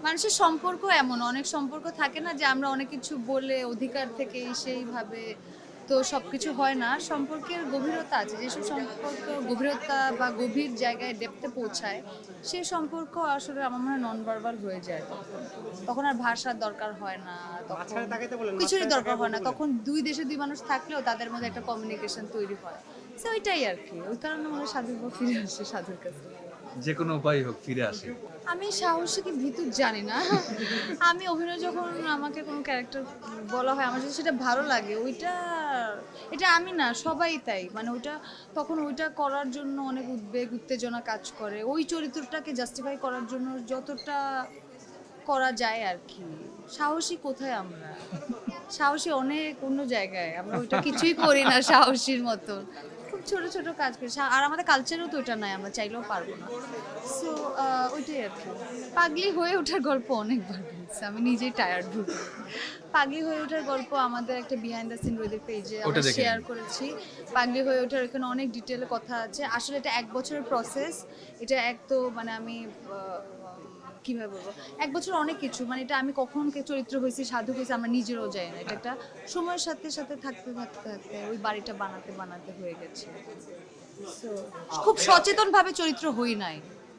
মানুষের সম্পর্ক এমন অনেক সম্পর্ক থাকে না যে আমরা অনেক কিছু বলে অধিকার থেকে সেইভাবে তো সবকিছু হয় না। সম্পর্কের গভীরতা আছে, যেসব সম্পর্ক গভীরতা বা গভীর জায়গায় ডেপথে পৌঁছায় সেই সম্পর্ক আসলে আমার মনে হয় নন ভার্বাল হয়ে যায়। তখন তখন আর ভাষার দরকার হয় না, তখন মাঝখানে তাকাইতে বলেন, কিছুরই মাঝখানে দরকার তাকায় হয় বলতে না, বলেন। তখন দুই দেশে দুই মানুষ থাকলেও তাদের মধ্যে একটা কমিউনিকেশন তৈরি হয়। তো ওইটাই আর কি, ওই কারণে মনে হয় সাধুর বা ফিরে আসে সাধুর কাছে। যে কোনো উপায় হোক ফিরে আসে। আমি সাহসী কি ভীতু জানি না। আমি অভিনয় যখন আমাকে কোনো ক্যারেক্টার বলা হয় আমার যদি সেটা ভালো লাগে ওইটা, এটা আমি না সবাই তাই মানে ওইটা, তখন ওইটা করার জন্য অনেক উদ্বেগ উত্তেজনা কাজ করে ওই চরিত্রটাকে জাস্টিফাই করার জন্য যতটা করা যায় আর কি। সাহসী কোথায় আমরা, সাহসী অনেক অন্য জায়গায়, আমরা ওইটা কিছুই করি না সাহসীর মতন। খুব ছোট ছোট কাজ করি আর আমাদের কালচারেও তো ওইটা নাই, আমরা চাইলেও পারবো না। সো ওইটাই আর কি। পাগলি হয়ে ওঠার গল্প অনেকবার বলছি, আমি নিজেই টায়ার্ড ভুল। পাগলি হয়ে ওঠার গল্প আমাদের একটা বিহাইন্ড দ্য সিন রোদের পেজে ওটা আমরা দেখে শেয়ার নিন। করেছি। পাগলি হয়ে ওঠার এখানে অনেক ডিটেলে কথা আছে, আসলে এটা 1 বছরের প্রসেস। এটা এক তো মানে আমি কিভাবে বলবো, 1 বছর অনেক কিছু মানে এটা আমি কখন কে চরিত্র হয়েছি সাধু হয়েছি আমরা নিজেরও জানি না, এটা একটা সময়ের সাথে সাথে থাকতে থাকতে থাকতে ওই বাড়িটা বানাতে বানাতে হয়ে গেছে। So, খুব সচেতন ভাবে চরিত্র হই নাই।